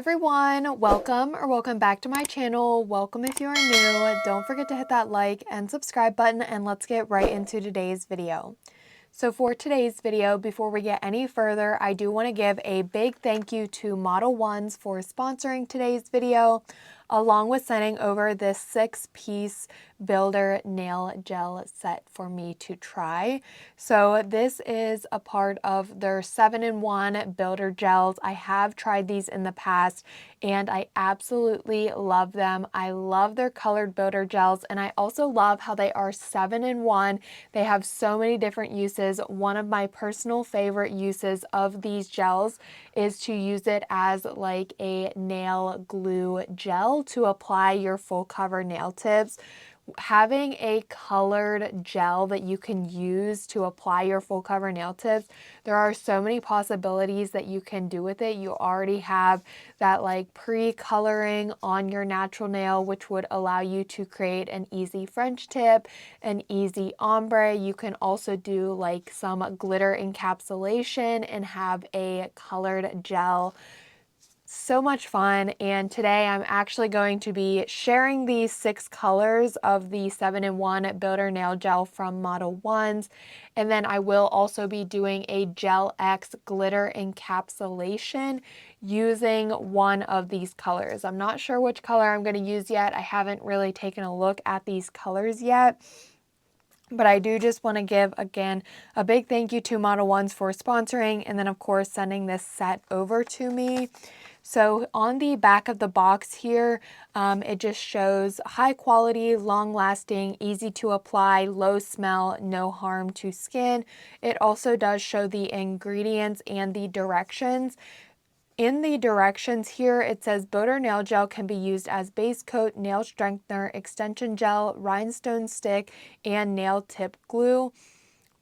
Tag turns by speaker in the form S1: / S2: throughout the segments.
S1: everyone, welcome back to my channel. Welcome if you are new. Don't forget to hit that like and subscribe button, and let's get right into today's video. So for today's video, before we get any further, I do want to give a big thank you to Modelones for sponsoring today's video, along with sending over this 6-piece builder nail gel set for me to try. So this is a part of their 7-in-1 builder gels. I have tried these in the past and I absolutely love them. I love their colored builder gels, and I also love how they are 7-in-1. They have so many different uses. One of my personal favorite uses of these gels is to use it as like a nail glue gel to apply your full cover nail tips. Having a colored gel that you can use to apply your full cover nail tips, there are so many possibilities that you can do with it. You already have that like pre-coloring on your natural nail, which would allow you to create an easy French tip, an easy ombre. You can also do like some glitter encapsulation and have a colored gel. So much fun. And today I'm actually going to be sharing these 6 colors of the 7-in-1 builder nail gel from Modelones, and then I will also be doing a Gel X glitter encapsulation using one of these colors. I'm not sure which color I'm going to use yet. I haven't really taken a look at these colors yet. But I do just want to give, again, a big thank you to Modelones for sponsoring, and then of course sending this set over to me. So on the back of the box here, it just shows high quality, long lasting, easy to apply, low smell, no harm to skin. It also does show the ingredients and the directions. In the directions here, it says builder nail gel can be used as base coat, nail strengthener, extension gel, rhinestone stick, and nail tip glue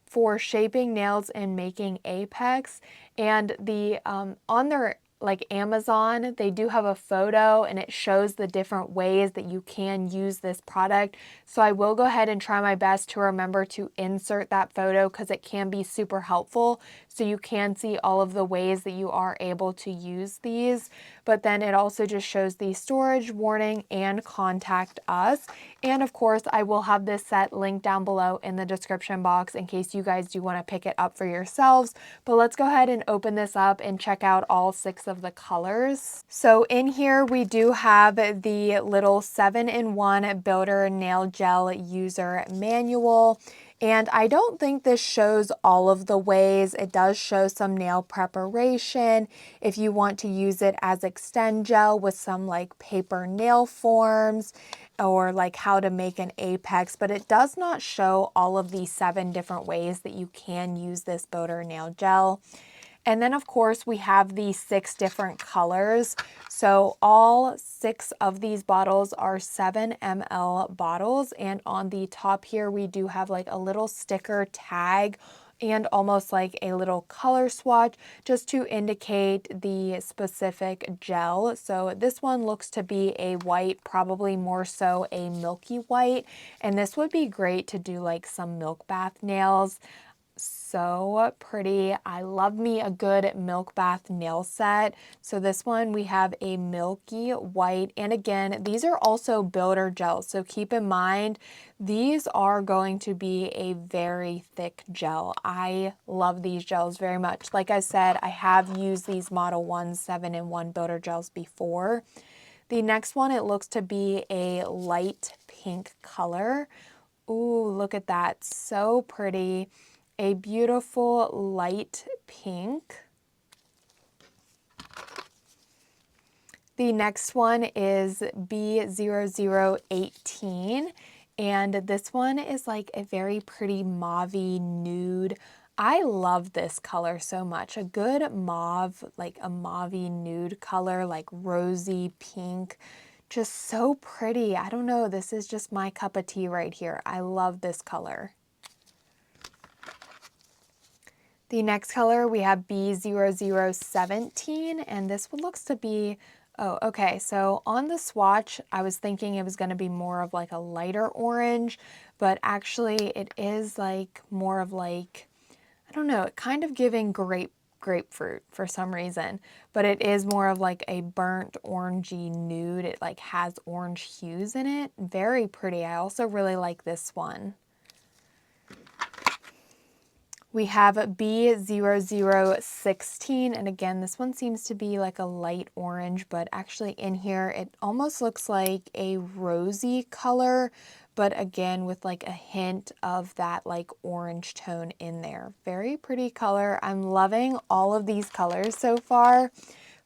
S1: for shaping nails and making apex. And the on their like Amazon, they do have a photo and it shows the different ways that you can use this product. So I will go ahead and try my best to remember to insert that photo because it can be super helpful. So you can see all of the ways that you are able to use these. But then it also just shows the storage warning and contact us. And of course, I will have this set linked down below in the description box in case you guys do want to pick it up for yourselves. But let's go ahead and open this up and check out all 6 of the colors. So in here, we do have the little 7-in-1 builder nail gel user manual. And I don't think this shows all of the ways. It does show some nail preparation. If you want to use it as extend gel with some like paper nail forms, or like how to make an apex, but it does not show all of the 7 different ways that you can use this builder nail gel. And then of course we have the 6 different colors. So all 6 of these bottles are 7 ml bottles. And on the top here, we do have like a little sticker tag and almost like a little color swatch just to indicate the specific gel. So this one looks to be a white, probably more so a milky white. And this would be great to do like some milk bath nails. So pretty. I love me a good milk bath nail set. So this one we have a milky white, and again, these are also builder gels. So keep in mind, these are going to be a very thick gel. I love these gels very much. Like I said, I have used these Modelones 7-in-1 builder gels before. The next one, it looks to be a light pink color. Ooh, look at that. So pretty. A beautiful light pink. The next one is B0018, and this one is like a very pretty mauvey nude. I love this color so much. A good mauve, like a mauvey nude color, like rosy pink. Just so pretty. I don't know, this is just my cup of tea right here. I love this color. The next color, we have B0017, and this one looks to be, oh, okay, so on the swatch, I was thinking it was going to be more of like a lighter orange, but actually it is like more of like, I don't know, kind of giving grapefruit for some reason, but it is more of like a burnt orangey nude. It like has orange hues in it. Very pretty. I also really like this one. We have B0016, and again, this one seems to be like a light orange, but actually in here, it almost looks like a rosy color, but again, with like a hint of that like orange tone in there. Very pretty color. I'm loving all of these colors so far.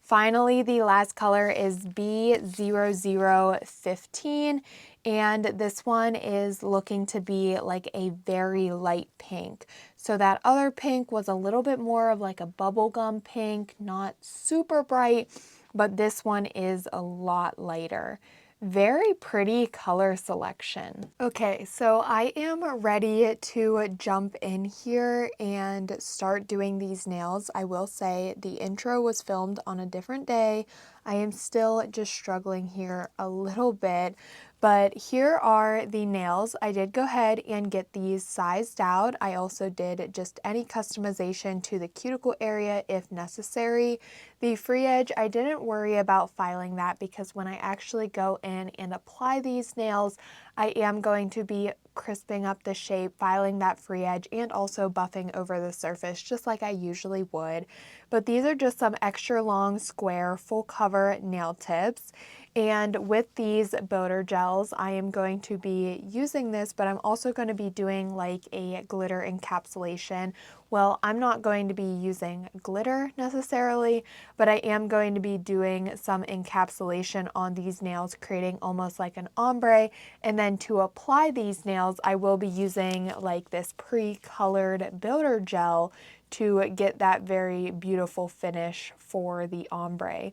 S1: Finally, the last color is B0015, and this one is looking to be like a very light pink. So that other pink was a little bit more of like a bubblegum pink, not super bright, but this one is a lot lighter. Very pretty color selection. Okay, so I am ready to jump in here and start doing these nails. I will say the intro was filmed on a different day. I am still just struggling here a little bit, but here are the nails. I did go ahead and get these sized out. I also did just any customization to the cuticle area if necessary. The free edge, I didn't worry about filing that because when I actually go in and apply these nails, I am going to be crisping up the shape, filing that free edge, and also buffing over the surface just like I usually would. But these are just some extra long square full cover nail tips. And with these boater gels, I am going to be using this, but I'm also going to be doing like a glitter encapsulation. Well, I'm not going to be using glitter necessarily, but I am going to be doing some encapsulation on these nails, creating almost like an ombre. And then to apply these nails, I will be using like this pre-colored builder gel to get that very beautiful finish for the ombre.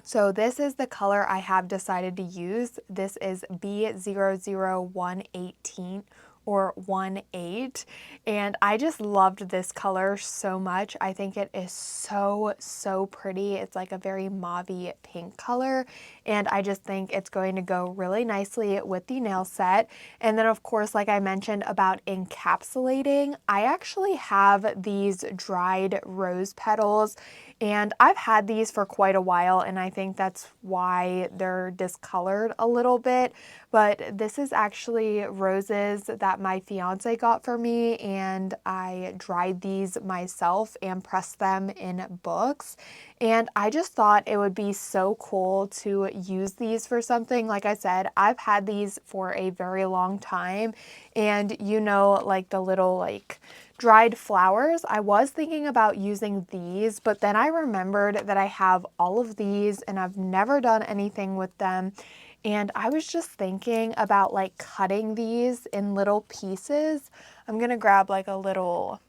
S1: So this is the color I have decided to use. This is B00118 or 18, and I just loved this color so much. I think it is so pretty. It's like a very mauvey pink color, and I just think it's going to go really nicely with the nail set. And then of course, like I mentioned about encapsulating, I actually have these dried rose petals, and I've had these for quite a while, and I think that's why they're discolored a little bit. But this is actually roses that my fiance got for me, and I dried these myself and pressed them in books. And I just thought it would be so cool to use these for something. Like I said, I've had these for a very long time, and you know, like the little like dried flowers, I was thinking about using these, but then I remembered that I have all of these and I've never done anything with them. And I was just thinking about like cutting these in little pieces. I'm gonna grab like a little,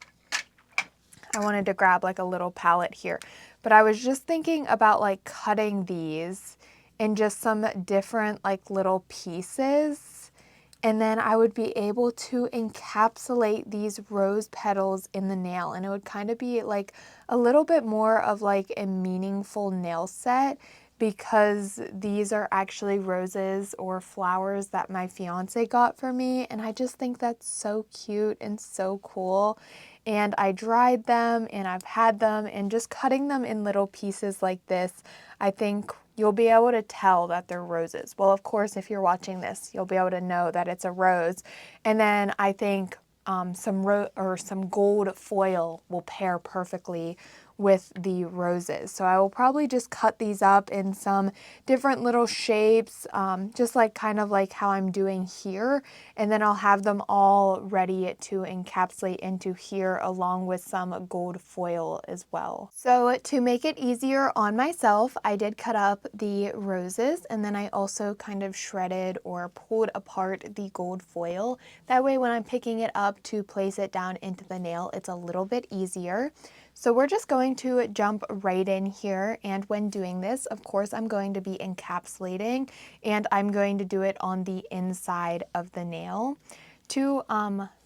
S1: I wanted to grab like a little palette here, but I was just thinking about like cutting these in just some different like little pieces. And then I would be able to encapsulate these rose petals in the nail, and it would kind of be like a little bit more of like a meaningful nail set, because these are actually roses or flowers that my fiance got for me, and I just think that's so cute and so cool. And I dried them and I've had them, and just cutting them in little pieces like this, I think you'll be able to tell that they're roses. Well, of course, if you're watching this, you'll be able to know that it's a rose. And then I think some gold foil will pair perfectly with the roses. So I will probably just cut these up in some different little shapes, just like kind of like how I'm doing here. And then I'll have them all ready to encapsulate into here along with some gold foil as well. So to make it easier on myself, I did cut up the roses, and then I also kind of shredded or pulled apart the gold foil. That way when I'm picking it up to place it down into the nail, it's a little bit easier. So we're just going to jump right in here, and when doing this, of course, I'm going to be encapsulating, and I'm going to do it on the inside of the nail to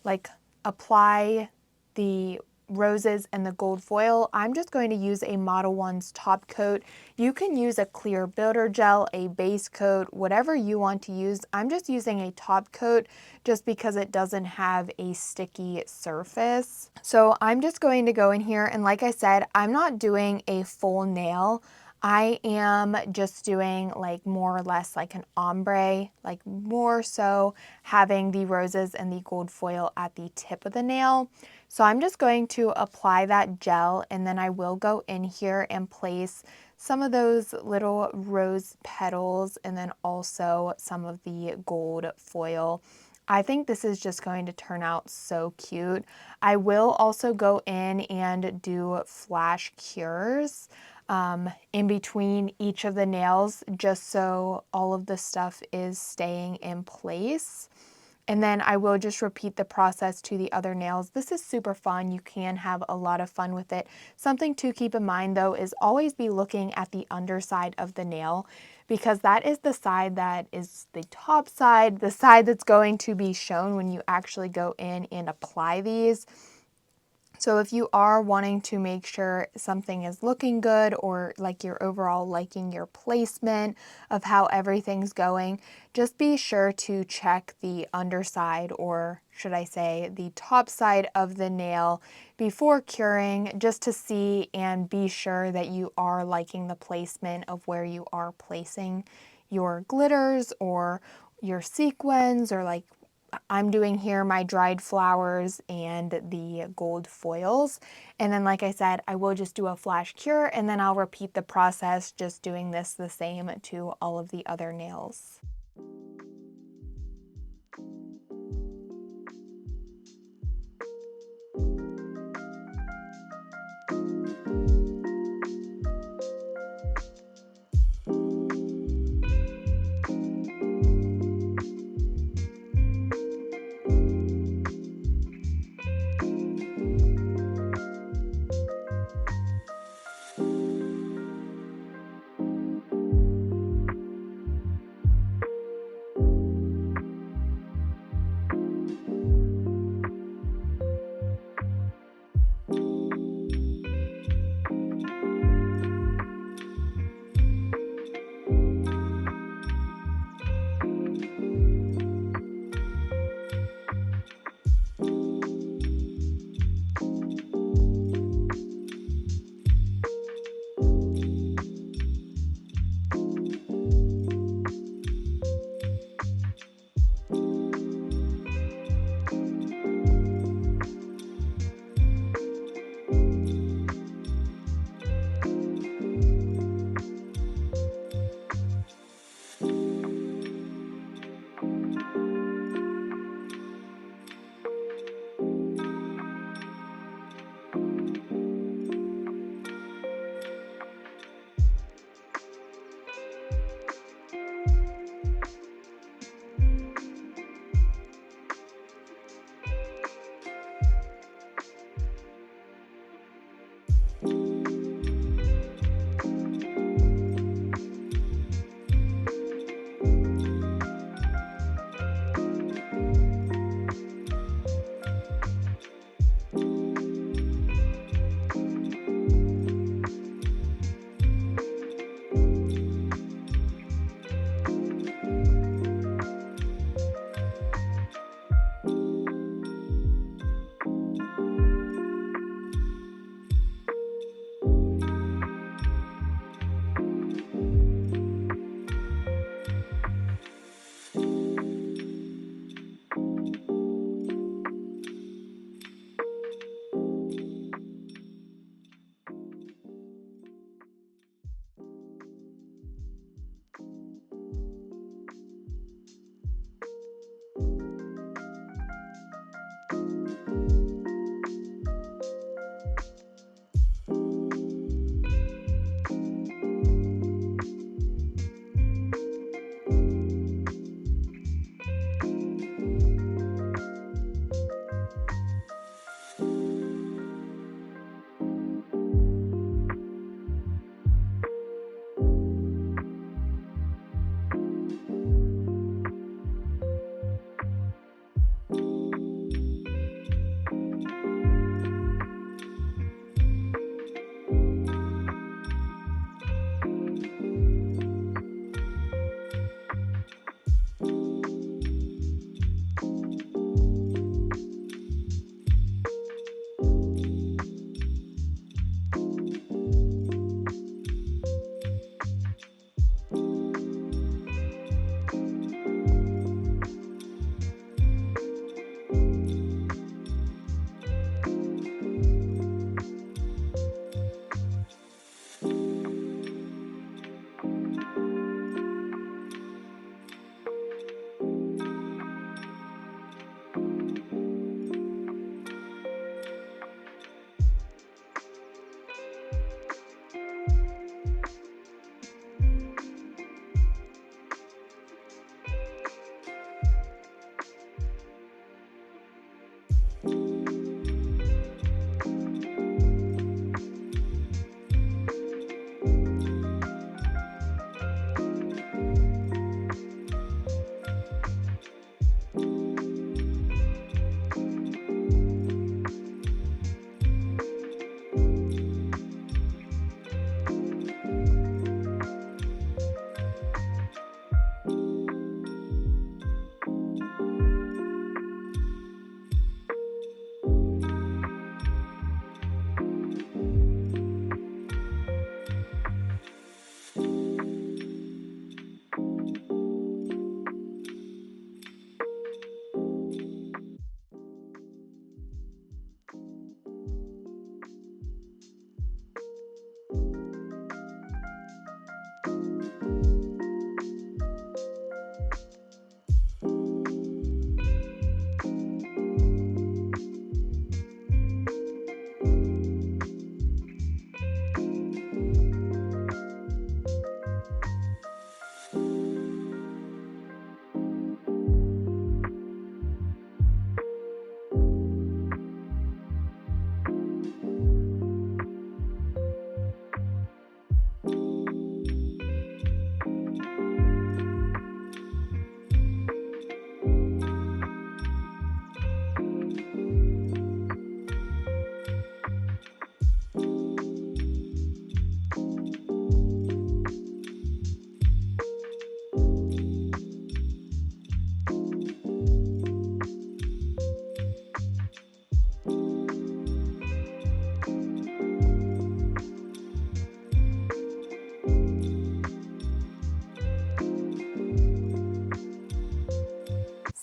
S1: like apply the roses and the gold foil, I'm just going to use a Modelones top coat. You can use a clear builder gel, a base coat, whatever you want to use. I'm just using a top coat just because it doesn't have a sticky surface. So I'm just going to go in here, and like I said, I'm not doing a full nail. I am just doing like more or less like an ombre, like more so having the roses and the gold foil at the tip of the nail. So I'm just going to apply that gel, and then I will go in here and place some of those little rose petals and then also some of the gold foil. I think this is just going to turn out so cute. I will also go in and do flash cures in between each of the nails, just so all of the stuff is staying in place. And then I will just repeat the process to the other nails. This is super fun. You can have a lot of fun with it. Something to keep in mind though is always be looking at the underside of the nail, because that is the side that is the top side, the side that's going to be shown when you actually go in and apply these. So if you are wanting to make sure something is looking good, or like you're overall liking your placement of how everything's going, just be sure to check the underside, or should I say the top side of the nail before curing, just to see and be sure that you are liking the placement of where you are placing your glitters or your sequins, or like I'm doing here my dried flowers and the gold foils. And then like I said, I will just do a flash cure, and then I'll repeat the process, just doing this the same to all of the other nails.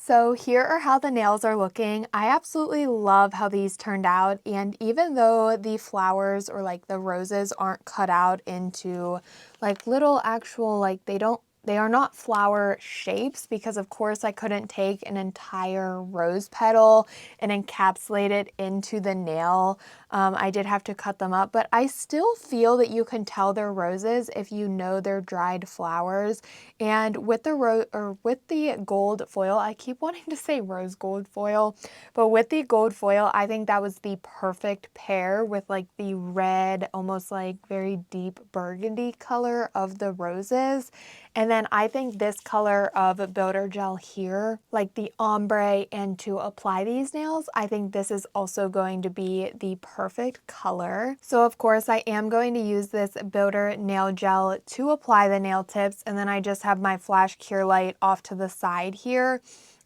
S1: So here are how the nails are looking. I absolutely love how these turned out, and even though the flowers or like the roses aren't cut out into like little actual, like they are not flower shapes, because of course I couldn't take an entire rose petal and encapsulate it into the nail. I did have to cut them up, but I still feel that you can tell they're roses if you know they're dried flowers. And with the gold foil, I keep wanting to say rose gold foil, but with the gold foil, I think that was the perfect pair with like the red, almost like very deep burgundy color of the roses. And then I think this color of builder gel here, like the ombre, and to apply these nails, I think this is also going to be the perfect color. So of course I am going to use this builder nail gel to apply the nail tips, and then I just have my flash cure light off to the side here.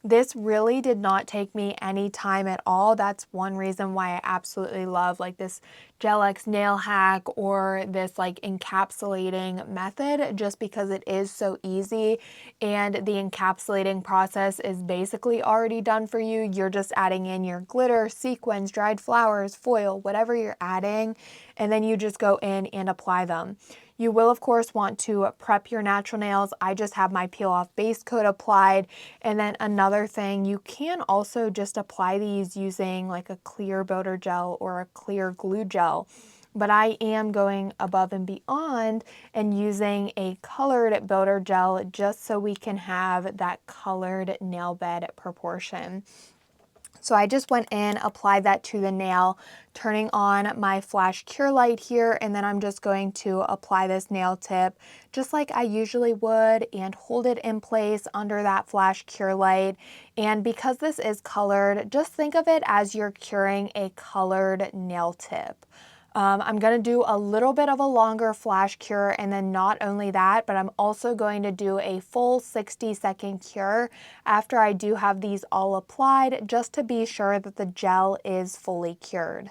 S1: This really did not take me any time at all. That's one reason why I absolutely love like this Gel X nail hack or this like encapsulating method, just because it is so easy and the encapsulating process is basically already done for you. You're just adding in your glitter, sequins, dried flowers, foil, whatever you're adding, and then you just go in and apply them. You will, of course, want to prep your natural nails. I just have my peel off base coat applied. And then another thing, you can also just apply these using like a clear builder gel or a clear glue gel. But I am going above and beyond and using a colored builder gel just so we can have that colored nail bed proportion. So I just went in, applied that to the nail, turning on my flash cure light here, and then I'm just going to apply this nail tip just like I usually would and hold it in place under that flash cure light. And because this is colored, just think of it as you're curing a colored nail tip. I'm going to do a little bit of a longer flash cure, and then not only that, but I'm also going to do a full 60-second cure after I do have these all applied, just to be sure that the gel is fully cured.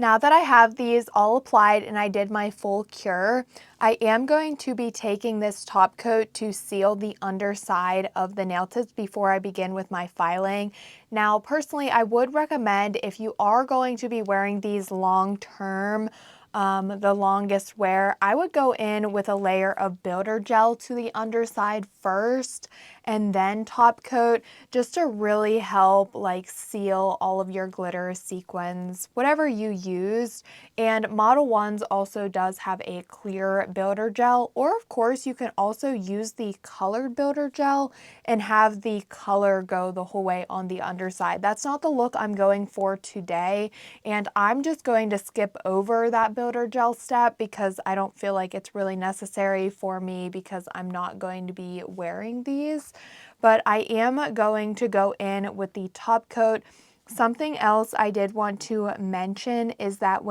S1: Now that I have these all applied and I did my full cure, I am going to be taking this top coat to seal the underside of the nail tips before I begin with my filing. Now, personally, I would recommend, if you are going to be wearing these long term, the longest wear, I would go in with a layer of builder gel to the underside first and then top coat, just to really help like seal all of your glitter, sequins, whatever you used. And Modelones also does have a clear builder gel, or of course you can also use the colored builder gel and have the color go the whole way on the underside. That's not the look I'm going for today, and I'm just going to skip over that builder gel step because I don't feel like it's really necessary for me because I'm not going to be wearing these. But I am going to go in with the top coat. Something else I did want to mention is that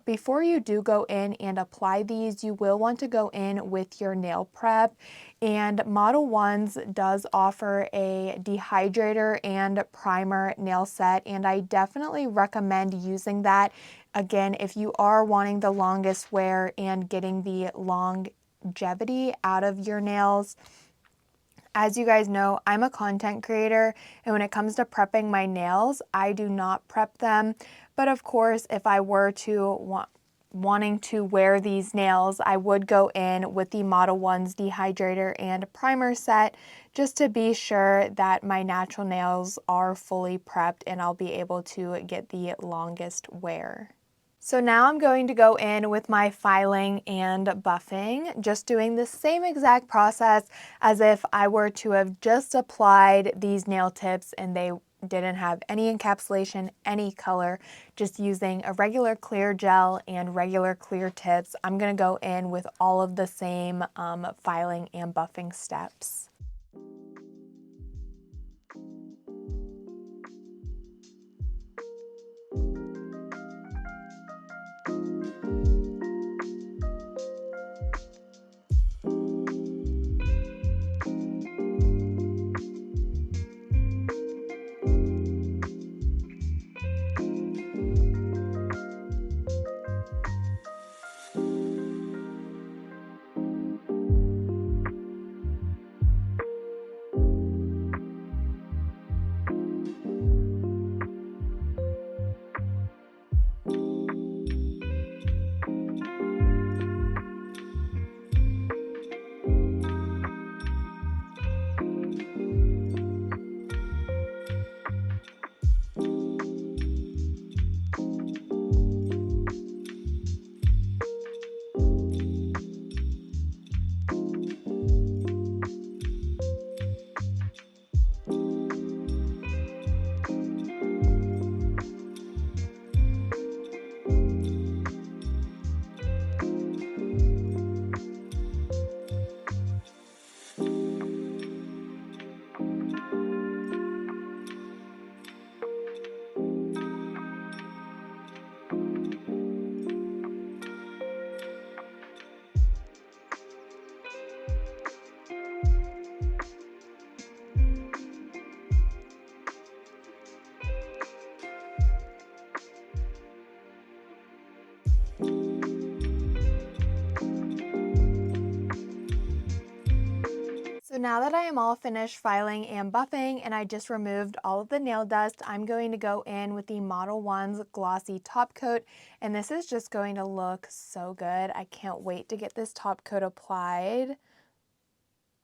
S1: before you do go in and apply these, you will want to go in with your nail prep. And Modelones does offer a dehydrator and primer nail set, and I definitely recommend using that. Again, if you are wanting the longest wear and getting the longevity out of your nails. As you guys know, I'm a content creator, and when it comes to prepping my nails, I do not prep them. But of course, if I were to wanting to wear these nails, I would go in with the Modelones dehydrator and primer set just to be sure that my natural nails are fully prepped and I'll be able to get the longest wear. So now I'm going to go in with my filing and buffing, just doing the same exact process as if I were to have just applied these nail tips and they didn't have any encapsulation, any color, just using a regular clear gel and regular clear tips. I'm going to go in with all of the same filing and buffing steps. So now that I am all finished filing and buffing and I just removed all of the nail dust, I'm going to go in with the Modelones glossy top coat, and this is just going to look so good. I can't wait to get this top coat applied.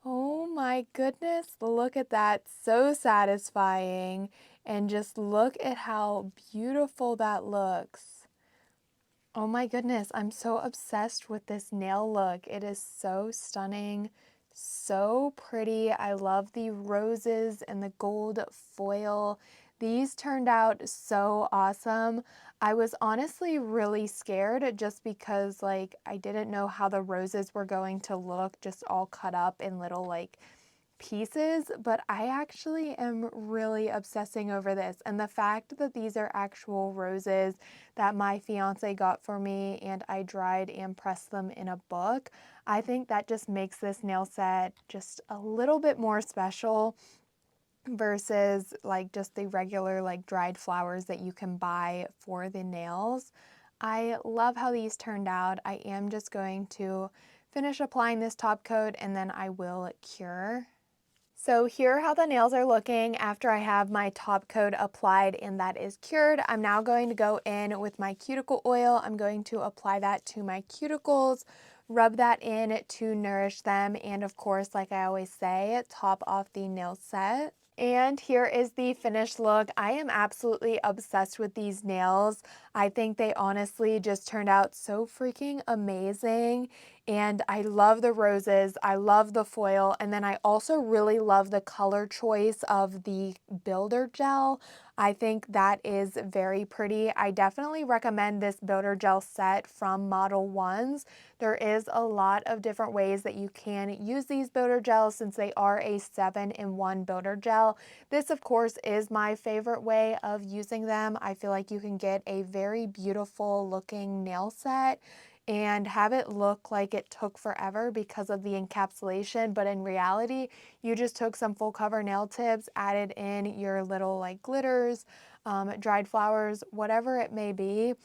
S1: Oh my goodness, look at that, so satisfying, and just look at how beautiful that looks. Oh my goodness, I'm so obsessed with this nail look. It is so stunning. So pretty. I love the roses and the gold foil. These turned out so awesome. I was honestly really scared just because like I didn't know how the roses were going to look just all cut up in little like pieces, but I actually am really obsessing over this, and the fact that these are actual roses that my fiance got for me and I dried and pressed them in a book, I think that just makes this nail set just a little bit more special. versus like just the regular like dried flowers that you can buy for the nails. I love how these turned out. I am just going to finish applying this top coat and then I will cure. So here are how the nails are looking after I have my top coat applied and that is cured. I'm now going to go in with my cuticle oil. I'm going to apply that to my cuticles, rub that in to nourish them, and of course, like I always say, top off the nail set. And here is the finished look. I am absolutely obsessed with these nails. I think they honestly just turned out so freaking amazing. And I love the roses, I love the foil, and then I also really love the color choice of the builder gel. I think that is very pretty. I definitely recommend this builder gel set from Modelones. There is a lot of different ways that you can use these builder gels since they are a 7-in-1 builder gel. This, of course, is my favorite way of using them. I feel like you can get a very beautiful looking nail set and have it look like it took forever because of the encapsulation, but in reality, you just took some full cover nail tips, added in your little like glitters, dried flowers, whatever it may be,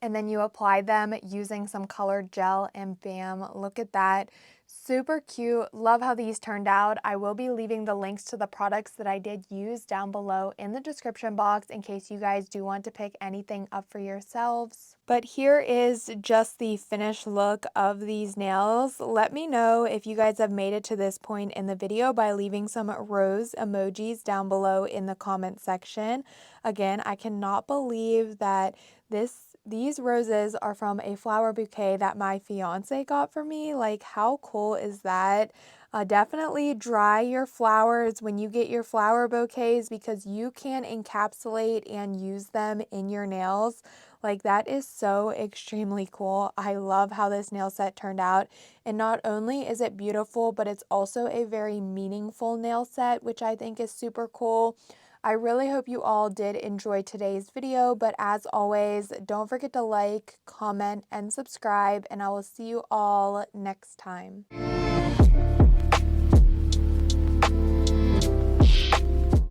S1: and then you apply them using some colored gel and bam, look at that. Super cute. Love how these turned out. I will be leaving the links to the products that I did use down below in the description box in case you guys do want to pick anything up for yourselves. But here is just the finished look of these nails. Let me know if you guys have made it to this point in the video by leaving some rose emojis down below in the comment section. Again, I cannot believe that these roses are from a flower bouquet that my fiance got for me. Like, how cool is that? Definitely dry your flowers when you get your flower bouquets because you can encapsulate and use them in your nails. Like, that is so extremely cool. I love how this nail set turned out. And not only is it beautiful, but it's also a very meaningful nail set, which I think is super cool. I really hope you all did enjoy today's video, but as always, don't forget to like, comment, and subscribe, and I will see you all next time.